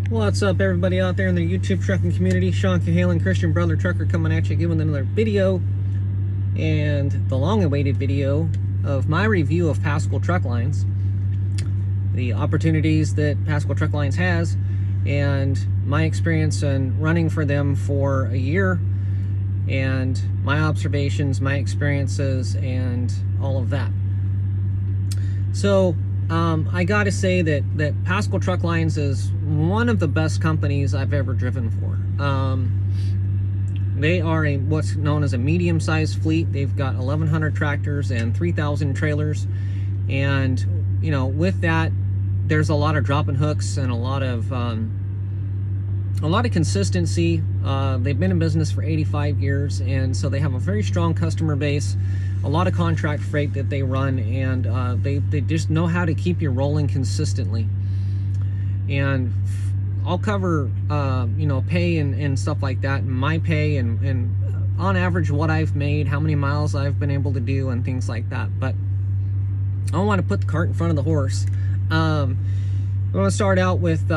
What's up, everybody out there in the YouTube trucking community? Sean Cahalan, Christian Brother Trucker, coming at you, giving another video, and the long-awaited video of my review of Paschal Truck Lines, the opportunities that Paschal Truck Lines has, and my experience in running for them for a year, and my observations, my experiences, and all of that. So I gotta say that Paschal Truck Lines is one of the best companies I've ever driven for. They are what's known as a medium-sized fleet. They've got 1,100 tractors and 3,000 trailers, and you know, with that, there's a lot of drop-and hooks and a lot of consistency. They've been in business for 85 years, and so they have a very strong customer base, a lot of contract freight that they run, and they just know how to keep you rolling consistently. And I'll cover you know, pay and stuff like that, and my pay, and on average what I've made, how many miles I've been able to do, and things like that. But I don't want to put the cart in front of the horse. I want to start out with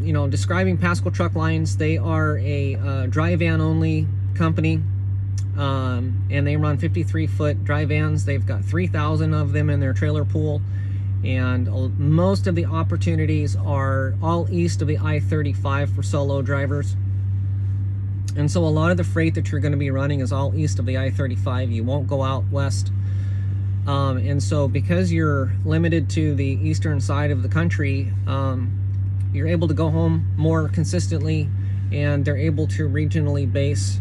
you know, describing Paschal Truck Lines. They are a dry van only company, and they run 53-foot dry vans. They've got 3,000 of them in their trailer pool, and most of the opportunities are all east of the I-35 for solo drivers. And so a lot of the freight that you're going to be running is all east of the I-35. You won't go out west. And so because you're limited to the eastern side of the country, you're able to go home more consistently, and they're able to regionally base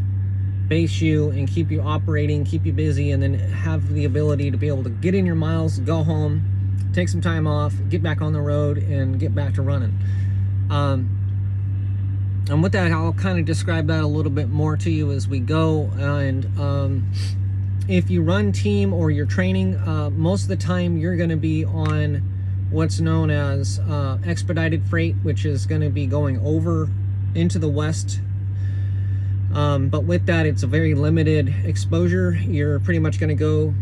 you and keep you operating, keep you busy, and then have the ability to be able to get in your miles, go home, take some time off, get back on the road, and get back to running. And with that, I'll kind of describe that a little bit more to you as we go. And if you run team or you're training, most of the time you're going to be on what's known as expedited freight, which is going to be going over into the west. But with that, it's a very limited exposure. You're pretty much going to go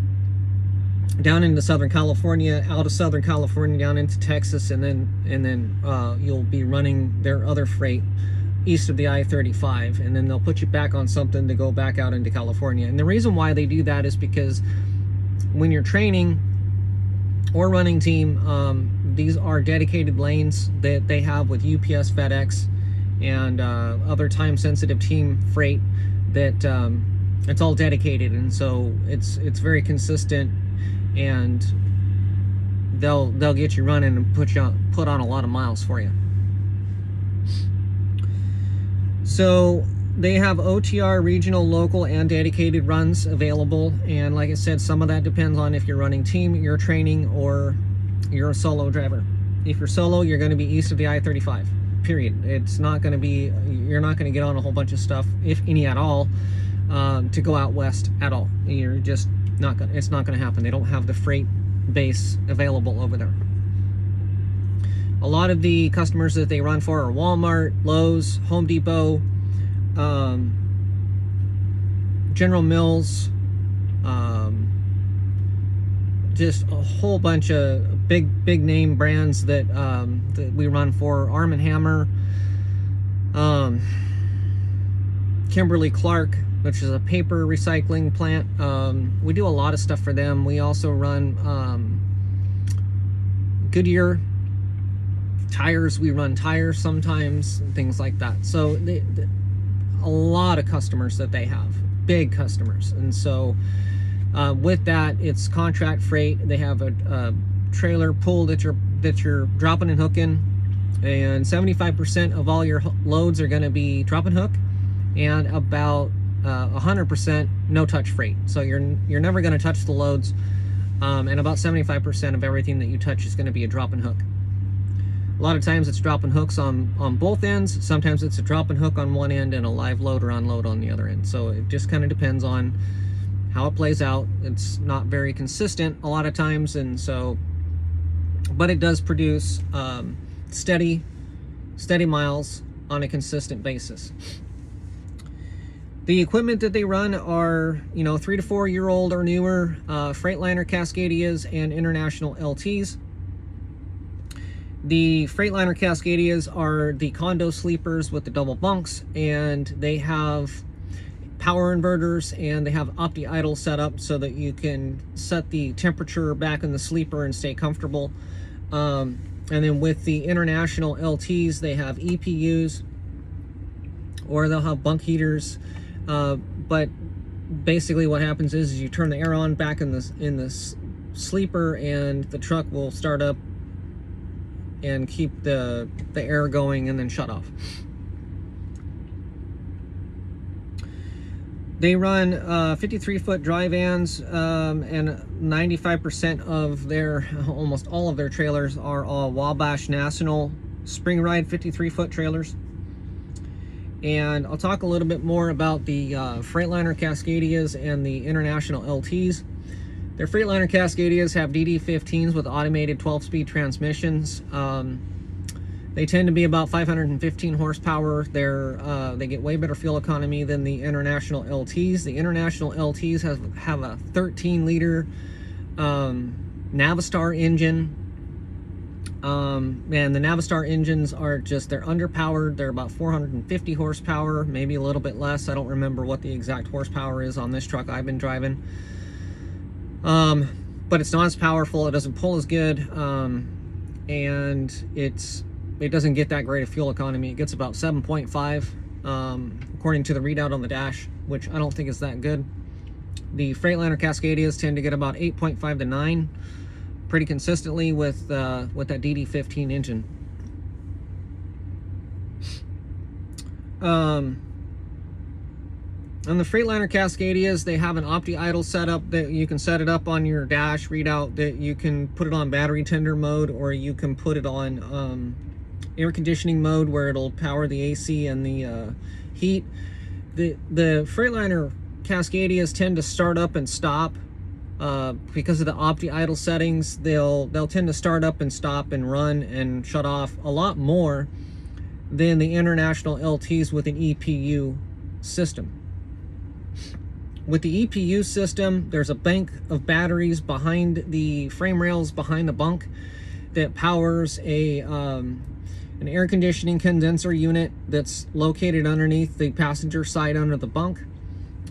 down into Southern California, out of Southern California, down into Texas, and then you'll be running their other freight east of the I-35, and then they'll put you back on something to go back out into California. And the reason why they do that is because when you're training or running team, these are dedicated lanes that they have with UPS, FedEx, and other time-sensitive team freight that it's all dedicated, and so it's very consistent, and they'll get you running and put on a lot of miles for you. So they have OTR, regional, local, and dedicated runs available, and like I said, some of that depends on if you're running team, you're training, or you're a solo driver. If you're solo, you're going to be east of the I-35, period. It's not going to be, you're not going to get on a whole bunch of stuff, if any at all, to go out west at all. You're just not going to, it's not going to happen. They don't have the freight base available over there. A lot of the customers that they run for are Walmart, Lowe's, Home Depot, General Mills, just a whole bunch of big name brands that we run for. Arm & Hammer, Kimberly-Clark, which is a paper recycling plant. We do a lot of stuff for them. We also run Goodyear tires. We run tires sometimes, and things like that. So a lot of customers that they have, big customers. And so with that, it's contract freight. They have a trailer pool that you're dropping and hooking, and 75% of all your loads are going to be drop and hook, and about 100% no touch freight. So you're never going to touch the loads, and about 75% of everything that you touch is going to be a drop and hook. A lot of times it's drop and hooks on both ends. Sometimes it's a drop and hook on one end and a live load or unload on the other end. So it just kind of depends on how it plays out. It's not very consistent a lot of times, and so, but it does produce steady miles on a consistent basis. The equipment that they run are, you know, 3 to 4 year old or newer Freightliner Cascadias and International LTs. The Freightliner Cascadias are the condo sleepers with the double bunks, and they have power inverters, and they have opti-idle set up so that you can set the temperature back in the sleeper and stay comfortable. And then with the International LTs, they have EPUs, or they'll have bunk heaters. But basically what happens is you turn the air on back in the sleeper, and the truck will start up and keep the air going and then shut off. They run 53-foot dry vans, and 95% of their, almost all of their trailers are all Wabash National Spring Ride 53-foot trailers. And I'll talk a little bit more about the Freightliner Cascadias and the International LTs. Their Freightliner Cascadias have DD15s with automated 12-speed transmissions. They tend to be about 515 horsepower. They get way better fuel economy than the International LTs. The International LTs have a 13-liter Navistar engine. And the Navistar engines are they're underpowered. They're about 450 horsepower, maybe a little bit less. I don't remember what the exact horsepower is on this truck I've been driving. But it's not as powerful. It doesn't pull as good. And it doesn't get that great of fuel economy. It gets about 7.5, according to the readout on the dash, which I don't think is that good. The Freightliner Cascadias tend to get about 8.5 to 9 pretty consistently with that DD15 engine. On the Freightliner Cascadias, they have an opti-idle setup that you can set it up on your dash readout, that you can put it on battery tender mode, or you can put it on air conditioning mode where it'll power the AC and the heat. The Freightliner Cascadias tend to start up and stop because of the opti-idle settings. They'll tend to start up and stop and run and shut off a lot more than the International LTs with an EPU system. With the EPU system, there's a bank of batteries behind the frame rails behind the bunk that powers an air conditioning condenser unit that's located underneath the passenger side under the bunk,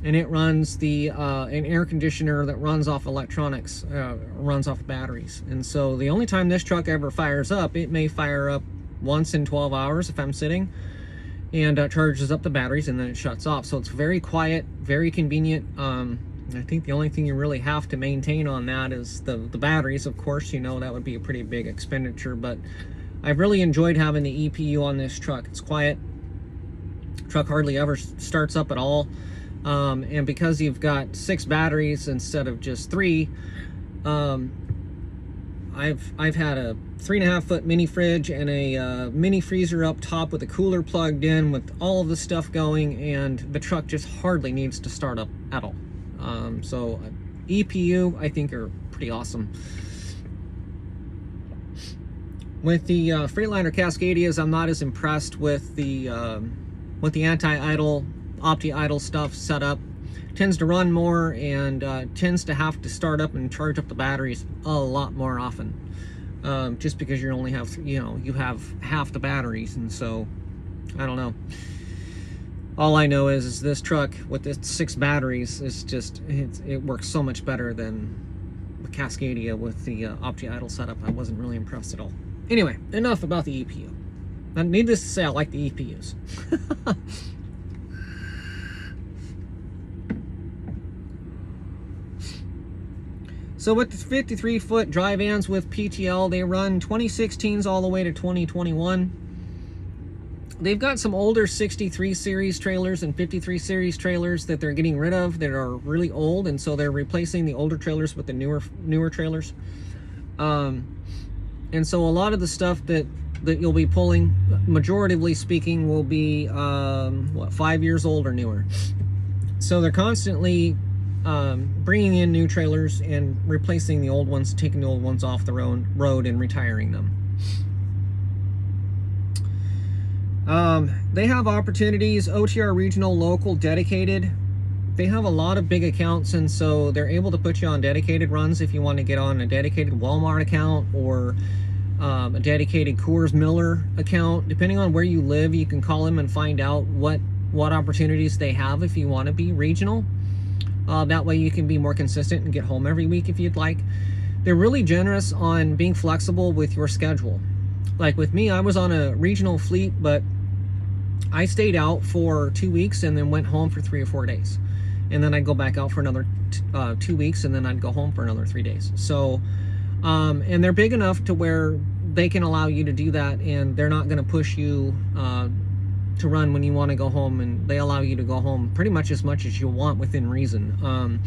and it runs an air conditioner that runs off electronics, runs off batteries. And so the only time this truck ever fires up, it may fire up once in 12 hours if I'm sitting, and charges up the batteries, and then it shuts off. So it's very quiet, very convenient. I think the only thing you really have to maintain on that is the batteries. Of course, you know, that would be a pretty big expenditure, but I've really enjoyed having the EPU on this truck. It's quiet. Truck hardly ever starts up at all. And because you've got 6 batteries instead of just 3, I've had a 3.5-foot mini fridge and a mini freezer up top with a cooler plugged in with all of the stuff going, and the truck just hardly needs to start up at all. So EPU, I think, are pretty awesome. With the Freightliner Cascadias, I'm not as impressed with the anti-idle, opti-idle stuff set up. Tends to run more and tends to have to start up and charge up the batteries a lot more often. Just because you only have, you have half the batteries, and so I don't know. All I know is this truck with its 6 batteries is just, it works so much better than the Cascadia with the opti-idle setup. I wasn't really impressed at all. Anyway, enough about the EPU. Now, needless to say, I like the EPUs. So with the 53-foot dry vans with PTL, they run 2016s all the way to 2021. They've got some older 63 series trailers and 53 series trailers that they're getting rid of that are really old, and so they're replacing the older trailers with the newer trailers. And so a lot of the stuff that you'll be pulling, majoritively speaking, will be 5 years old or newer. So they're constantly bringing in new trailers and replacing the old ones, taking the old ones off the road and retiring them. They have opportunities, OTR regional, local, dedicated. They have a lot of big accounts, and so they're able to put you on dedicated runs if you want to get on a dedicated Walmart account, or a dedicated Coors Miller account. Depending on where you live, you can call them and find out what opportunities they have if you want to be regional. That way you can be more consistent and get home every week if you'd like. They're really generous on being flexible with your schedule. Like with me, I was on a regional fleet, but I stayed out for 2 weeks and then went home for 3 or 4 days. And then I'd go back out for another 2 weeks, and then I'd go home for another 3 days. So, and they're big enough to where they can allow you to do that, and they're not going to push you to run when you want to go home, and they allow you to go home pretty much as you want within reason.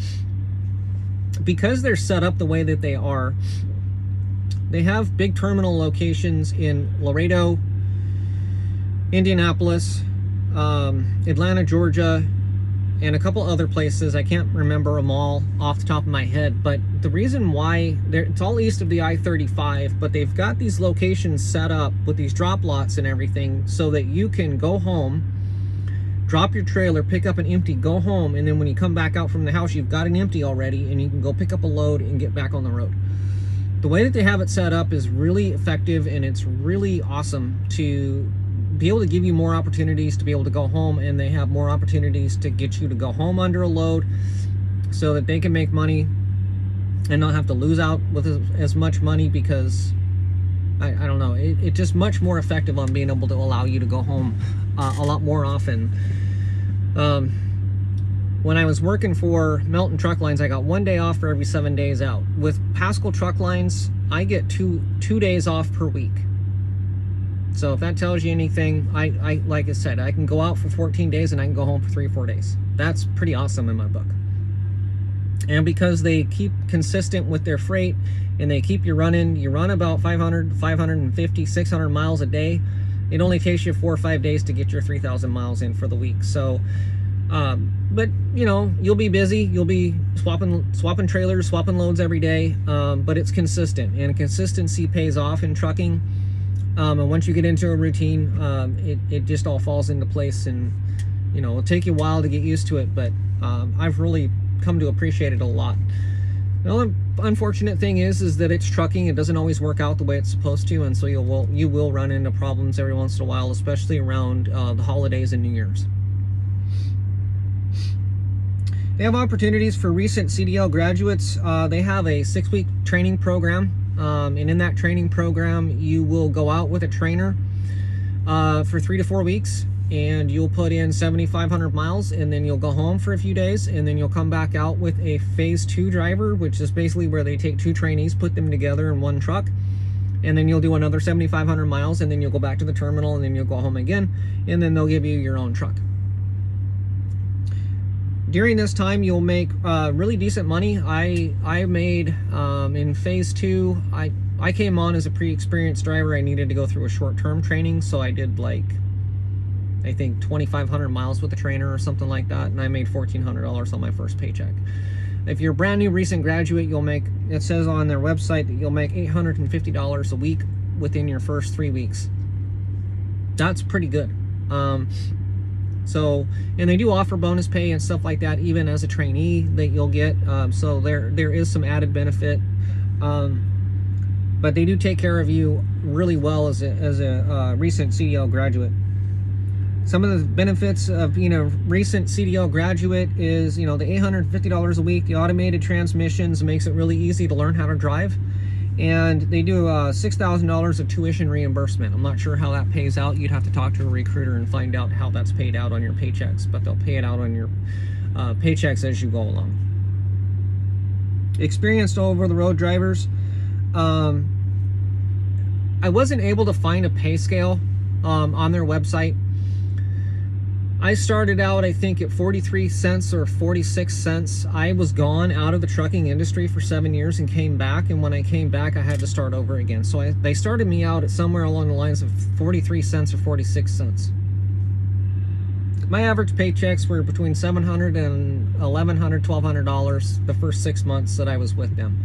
Because they're set up the way that they are, they have big terminal locations in Laredo, Indianapolis, Atlanta, Georgia, and a couple other places. I can't remember them all off the top of my head, but the reason why it's all east of the I-35, but they've got these locations set up with these drop lots and everything so that you can go home, drop your trailer, pick up an empty, go home, and then when you come back out from the house, you've got an empty already, and you can go pick up a load and get back on the road. The way that they have it set up is really effective, and it's really awesome to be able to give you more opportunities to be able to go home, and they have more opportunities to get you to go home under a load so that they can make money and not have to lose out with as much money, because I don't know, it's just much more effective on being able to allow you to go home a lot more often. When I was working for Melton Truck Lines, I got 1 day off for every 7 days out. With Paschal Truck Lines, I get two days off per week. So if that tells you anything, I like I said, I can go out for 14 days and I can go home for 3 or 4 days. That's pretty awesome in my book. And because they keep consistent with their freight and they keep you run about 500, 550, 600 miles a day. It only takes you 4 or 5 days to get your 3,000 miles in for the week. So, but you know, you'll be busy. You'll be swapping trailers, swapping loads every day. But it's consistent, and consistency pays off in trucking. And once you get into a routine, it just all falls into place, and you know, it'll take you a while to get used to it, but I've really come to appreciate it a lot. The only unfortunate thing is that it's trucking. It doesn't always work out the way it's supposed to, and so you will run into problems every once in a while, especially around the holidays and New Year's. They have opportunities for recent CDL graduates. They have a 6-week training program. And in that training program, you will go out with a trainer for 3 to 4 weeks, and you'll put in 7,500 miles, and then you'll go home for a few days, and then you'll come back out with a phase 2 driver, which is basically where they take 2 trainees, put them together in one truck, and then you'll do another 7,500 miles, and then you'll go back to the terminal, and then you'll go home again, and then they'll give you your own truck. During this time, you'll make really decent money. I made, in phase 2, I came on as a pre-experienced driver. I needed to go through a short-term training, so I did like, I think 2,500 miles with a trainer or something like that, and I made $1,400 on my first paycheck. If you're a brand new recent graduate, you'll make, it says on their website that you'll make $850 a week within your first 3 weeks. That's pretty good. So, and they do offer bonus pay and stuff like that, even as a trainee that you'll get. So there is some added benefit. But they do take care of you really well as a recent CDL graduate. Some of the benefits of being a recent CDL graduate is, you know, the $850 a week, the automated transmissions makes it really easy to learn how to drive. And they do $6,000 of tuition reimbursement. I'm not sure how that pays out. You'd have to talk to a recruiter and find out how that's paid out on your paychecks, but they'll pay it out on your paychecks as you go along. Experienced over-the-road drivers. I wasn't able to find a pay scale on their website. I started out, I think, at 43 cents or 46 cents. I was gone out of the trucking industry for 7 years and came back. And when I came back, I had to start over again. So they started me out at somewhere along the lines of 43 cents or 46 cents. My average paychecks were between $700 and $1,100, $1,200 the first 6 months that I was with them.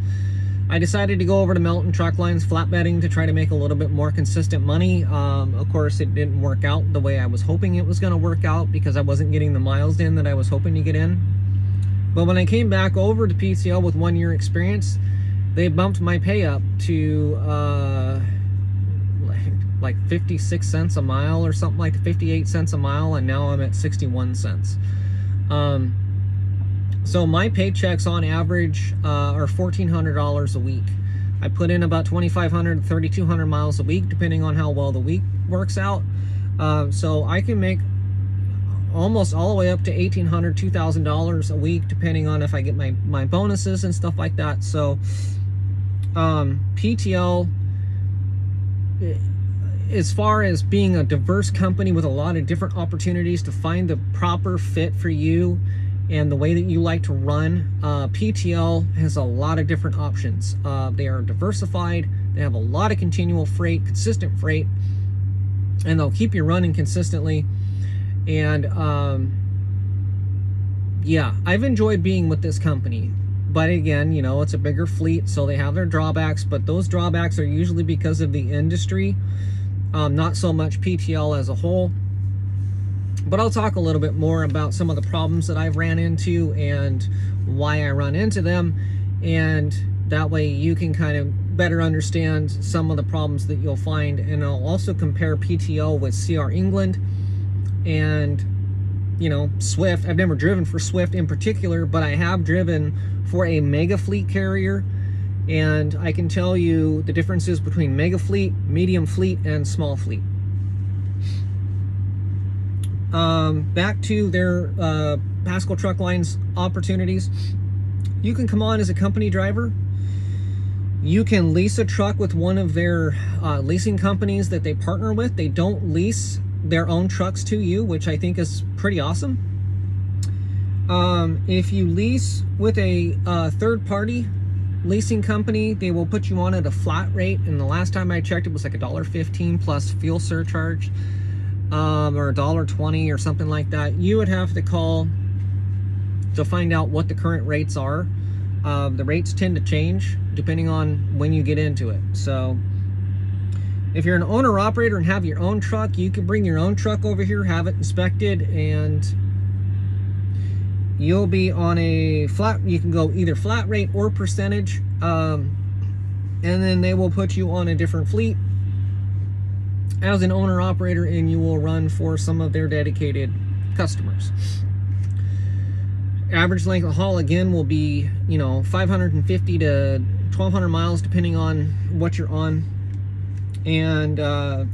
I decided to go over to Melton Truck Lines flatbedding to try to make a little bit more consistent money. Of course, it didn't work out the way I was hoping it was going to work out because I wasn't getting the miles in that I was hoping to get in. But when I came back over to PCL with 1 year experience, they bumped my pay up to like 56 cents a mile or something, like 58 cents a mile, and now I'm at 61 cents. So my paychecks on average are $1,400 a week. I put in about 2,500 to 3,200 miles a week, depending on how well the week works out. So I can make almost all the way up to $1,800, $2,000 a week, depending on if I get my bonuses and stuff like that. So PTL, as far as being a diverse company with a lot of different opportunities to find the proper fit for you and the way that you like to run, PTL has a lot of different options. They are diversified. They have a lot of continual freight, consistent freight, and they'll keep you running consistently. And yeah, I've enjoyed being with this company. But again, you know, it's a bigger fleet, so they have their drawbacks, but those drawbacks are usually because of the industry, not so much PTL as a whole. But I'll talk a little bit more about some of the problems that I've ran into and why I run into them, and that way you can kind of better understand some of the problems that you'll find. And I'll also compare PTL with CR England and, you know, Swift. I've never driven for Swift in particular, but I have driven for a mega fleet carrier, and I can tell you the differences between mega fleet, medium fleet, and small fleet. Back to their Paschal Truck Lines opportunities. You can come on as a company driver. You can lease a truck with one of their leasing companies that they partner with. They don't lease their own trucks to you, which I think is pretty awesome. If you lease with a third-party leasing company, they will put you on at a flat rate, and the last time I checked, it was like $1.15 plus fuel surcharge, or $1.20 or something like that. You would have to call to find out what the current rates are. The rates tend to change depending on when you get into it. So if you're an owner-operator and have your own truck, you can bring your own truck over here, have it inspected, and you'll be on a flat, you can go either flat rate or percentage, and then they will put you on a different fleet as an owner-operator, and you will run for some of their dedicated customers. Average length of haul, again, will be, you know, 550 to 1,200 miles, depending on what you're on. And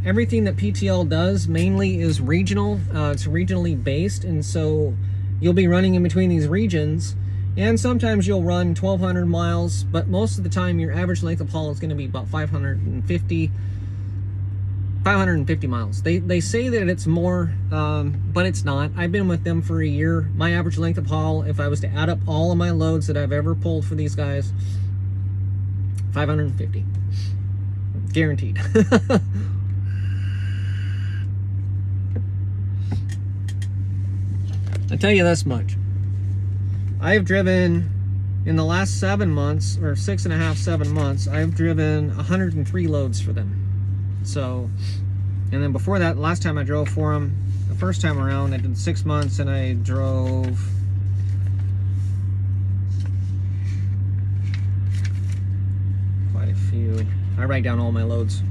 everything that PTL does mainly is regional. It's regionally based, and so you'll be running in between these regions, and sometimes you'll run 1,200 miles, but most of the time your average length of haul is going to be about 550 miles. They say that it's more, but it's not. I've been with them for a year. My average length of haul, if I was to add up all of my loads that I've ever pulled for these guys, 550. Guaranteed. I tell you this much. I've driven, in the last 7 months, or 6.5, 7 months, I've driven 103 loads for them. So, and then before that, last time I drove for them, the first time around, I did 6 months, and I drove quite a few. I write down all my loads.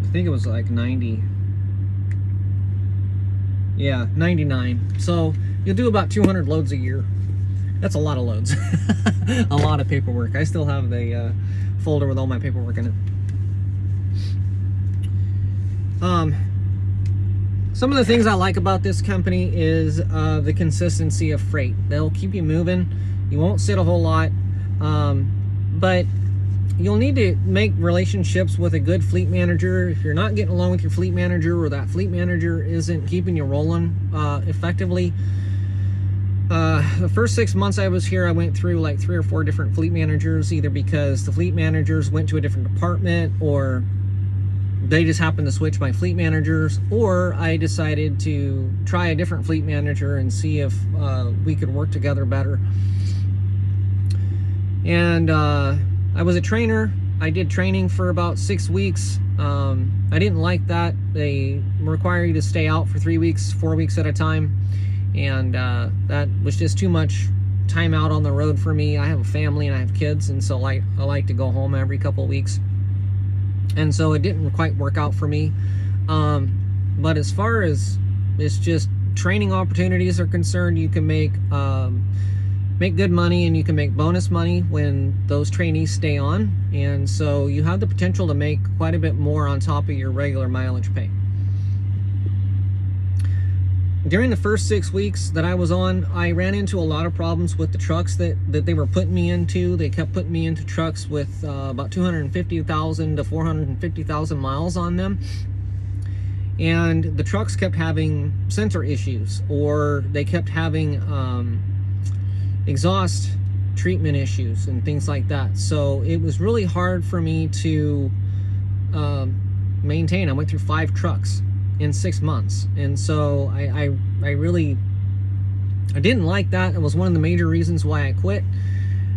I think it was like 90. Yeah, 99. So you'll do about 200 loads a year. That's a lot of loads. A lot of paperwork. I still have the folder with all my paperwork in it. Some of the things I like about this company is the consistency of freight. They'll keep you moving. You won't sit a whole lot, but you'll need to make relationships with a good fleet manager. If you're not getting along with your fleet manager, or that fleet manager isn't keeping you rolling effectively. The first 6 months I was here, I went through like 3 or 4 different fleet managers, either because the fleet managers went to a different department, or they just happened to switch my fleet managers, or I decided to try a different fleet manager and see if we could work together better. And I was a trainer. I did training for about 6 weeks. I didn't like that. They require you to stay out for 3 weeks, 4 weeks at a time. And that was just too much time out on the road for me. I have a family and I have kids, and so I like to go home every couple of weeks. And so it didn't quite work out for me. But as far as it's just training opportunities are concerned, you can make good money, and you can make bonus money when those trainees stay on. And so you have the potential to make quite a bit more on top of your regular mileage pay. During the first 6 weeks that I was on, I ran into a lot of problems with the trucks that they were putting me into. They kept putting me into trucks with about 250,000 to 450,000 miles on them. And the trucks kept having sensor issues, or they kept having exhaust treatment issues and things like that. So it was really hard for me to maintain. I went through 5 trucks in 6 months, and so I didn't like that. It was one of the major reasons why I quit.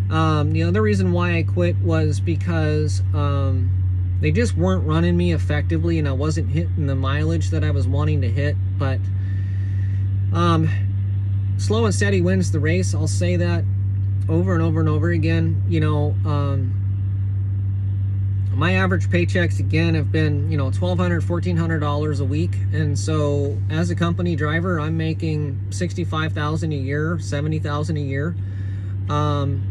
The other reason why I quit was because they just weren't running me effectively, and I wasn't hitting the mileage that I was wanting to hit. But slow and steady wins the race. I'll say that over and over and over again. My average paychecks again have been $1,200, $1,400 a week, and so as a company driver, I'm making $65,000 a year, $70,000 a year, and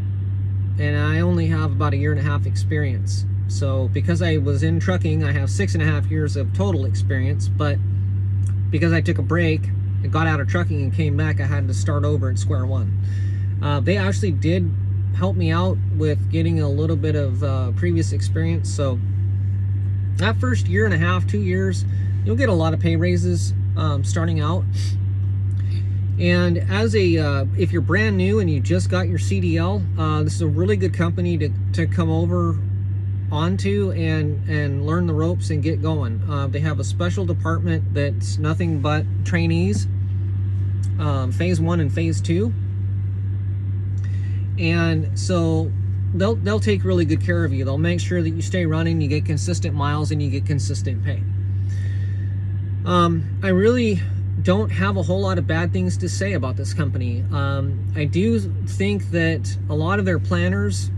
I only have about 1.5 years experience. So because I was in trucking, I have 6.5 years of total experience, but because I took a break, I got out of trucking and came back, I had to start over at square one. They actually did help me out with getting a little bit of previous experience. So that first 1.5 years, 2 years, you'll get a lot of pay raises starting out. And as if you're brand new and you just got your CDL, this is a really good company to come over onto and learn the ropes and get going. They have a special department that's nothing but trainees, phase 1 and phase 2. And so they'll take really good care of you. They'll make sure that you stay running, you get consistent miles, and you get consistent pay. I really don't have a whole lot of bad things to say about this company. I do think that a lot of their planners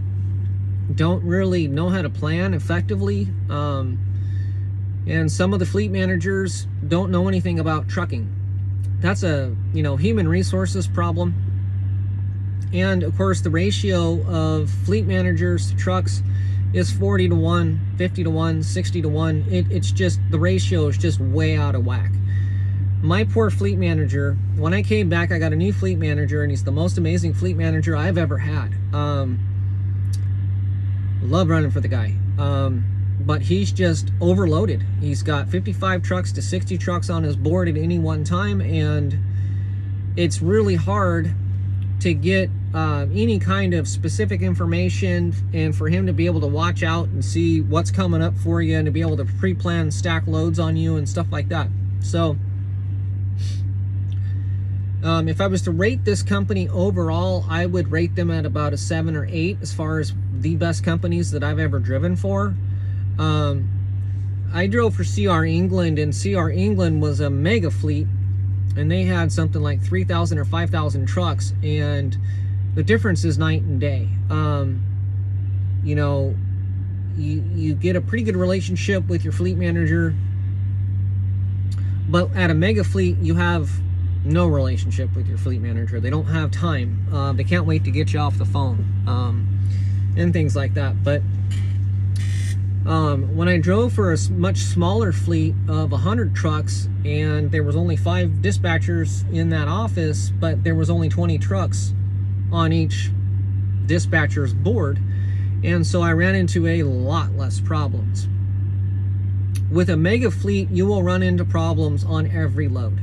don't really know how to plan effectively. And some of the fleet managers don't know anything about trucking. That's a human resources problem. And of course, the ratio of fleet managers to trucks is 40 to 1, 50 to 1, 60 to 1. It's just, the ratio is just way out of whack. My poor fleet manager, when I came back, I got a new fleet manager, and he's the most amazing fleet manager I've ever had. Love running for the guy. But he's just overloaded. He's got 55 trucks to 60 trucks on his board at any one time, and it's really hard to get any kind of specific information, and for him to be able to watch out and see what's coming up for you, and to be able to pre-plan stack loads on you and stuff like that. So if I was to rate this company overall, I would rate them at about a 7 or 8 as far as the best companies that I've ever driven for. I drove for CR England, and CR England was a mega fleet, and they had something like 3,000 or 5,000 trucks, and the difference is night and day. You get a pretty good relationship with your fleet manager, but at a mega fleet, you have no relationship with your fleet manager. They don't have time. They can't wait to get you off the phone, and things like that. But when I drove for a much smaller fleet of 100 trucks, and there was only 5 dispatchers in that office, but there was only 20 trucks on each dispatcher's board, and so I ran into a lot less problems. With a mega fleet, you will run into problems on every load.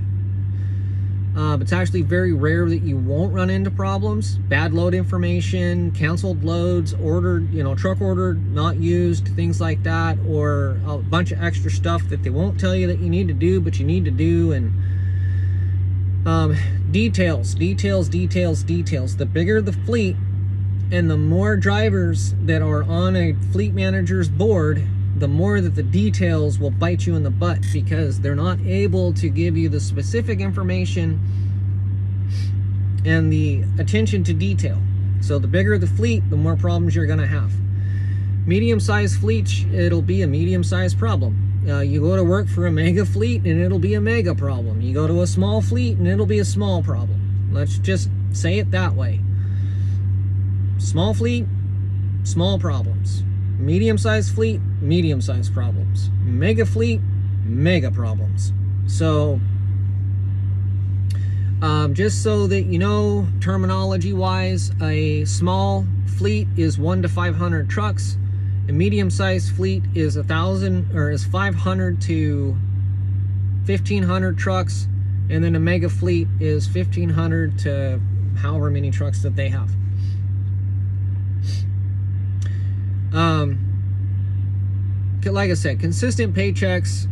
It's actually very rare that you won't run into problems. Bad load information, canceled loads, ordered, truck ordered, not used, things like that, or a bunch of extra stuff that they won't tell you that you need to do, but you need to do, and details. The bigger the fleet, And the more drivers that are on a fleet manager's board, the more that the details will bite you in the butt, because they're not able to give you the specific information and the attention to detail. So the bigger the fleet, the more problems you're going to have. Medium-sized fleets, it'll be a medium-sized problem. You go to work for a mega fleet and it'll be a mega problem. You go to a small fleet and it'll be a small problem. Let's just say it that way. Small fleet, small problems. Medium-sized fleet, medium-sized problems. Mega fleet, mega problems. So, just so that you know, terminology-wise, a small fleet is 1 to 500 trucks. A medium-sized fleet is 500 to 1,500 trucks, and then a mega fleet is 1,500 to however many trucks that they have. Like I said, consistent paychecks,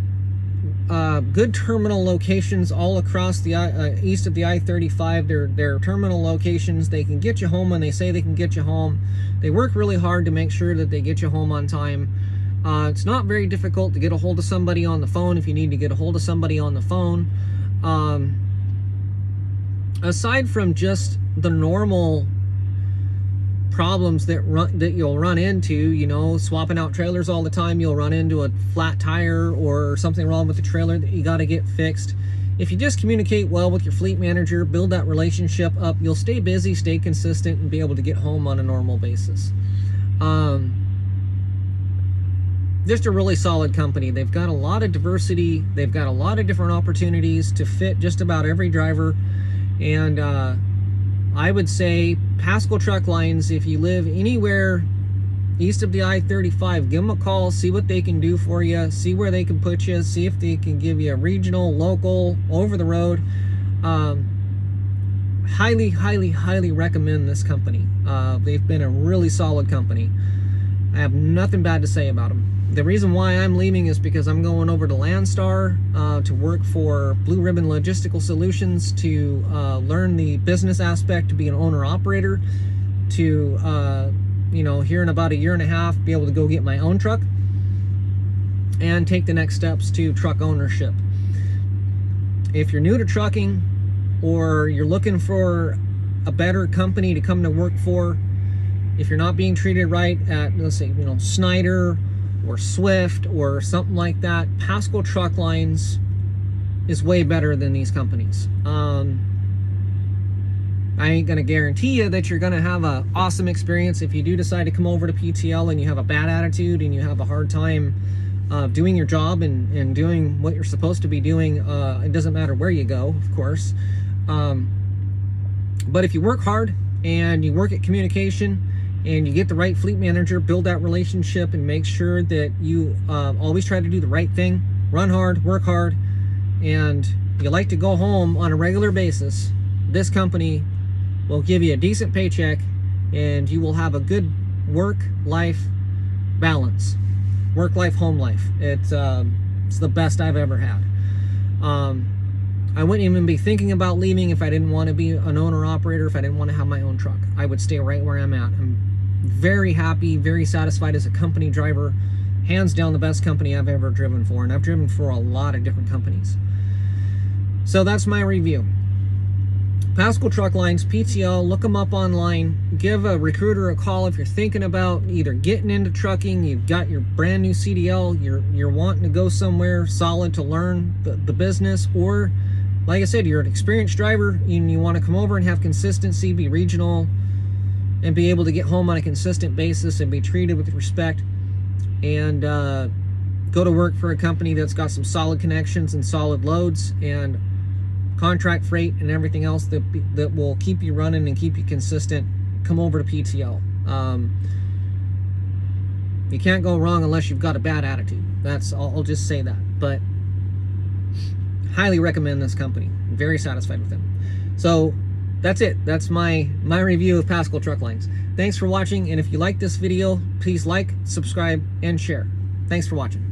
good terminal locations all across the east of the I-35. They're terminal locations. They can get you home when they say they can get you home. They work really hard to make sure that they get you home on time. It's not very difficult to get a hold of somebody on the phone if you need to get a hold of somebody on the phone. Aside from just the normal problems that you'll run into, you know, swapping out trailers all the time, you'll run into a flat tire or something wrong with the trailer that you got to get fixed. If you just communicate well with your fleet manager, build that relationship up, you'll stay busy, stay consistent, and be able to get home on a normal basis. Just a really solid company. They've got a lot of diversity. They've got a lot of different opportunities to fit just about every driver. And I would say Paschal Truck Lines, if you live anywhere east of the I-35, give them a call, see what they can do for you, see where they can put you, see if they can give you a regional, local, over the road. Highly, highly, highly recommend this company. They've been a really solid company. I have nothing bad to say about them. The reason why I'm leaving is because I'm going over to Landstar to work for Blue Ribbon Logistical Solutions to learn the business aspect, to be an owner-operator, to, you know, here in about a year and a half, be able to go get my own truck and take the next steps to truck ownership. If you're new to trucking, or you're looking for a better company to come to work for, if you're not being treated right at, let's say, you know, Snyder or Swift or something like that, Paschal Truck Lines is way better than these companies. I ain't gonna guarantee you that you're gonna have an awesome experience. If you do decide to come over to PTL and you have a bad attitude and you have a hard time doing your job and doing what you're supposed to be doing, it doesn't matter where you go, of course. But if you work hard and you work at communication and you get the right fleet manager, build that relationship, and make sure that you always try to do the right thing, run hard, work hard, and you like to go home on a regular basis, this company will give you a decent paycheck and you will have a good work-life balance. Work-life, home life. It's the best I've ever had. I wouldn't even be thinking about leaving if I didn't want to be an owner-operator, if I didn't want to have my own truck. I would stay right where I'm at. I'm very happy, very satisfied as a company driver. Hands down the best company I've ever driven for, and I've driven for a lot of different companies. So that's my review. Paschal Truck Lines, PTL, look them up online. Give a recruiter a call if you're thinking about either getting into trucking, you've got your brand new CDL, you're wanting to go somewhere solid to learn the business, or like I said, you're an experienced driver and you want to come over and have consistency, be regional, and be able to get home on a consistent basis and be treated with respect, and go to work for a company that's got some solid connections and solid loads and contract freight and everything else that will keep you running and keep you consistent. Come over to PTL. You can't go wrong unless you've got a bad attitude. I'll just say that. But highly recommend this company. I'm very satisfied with them. So that's it. That's my review of Paschal Truck Lines. Thanks for watching, and if you like this video, please like, subscribe, and share. Thanks for watching.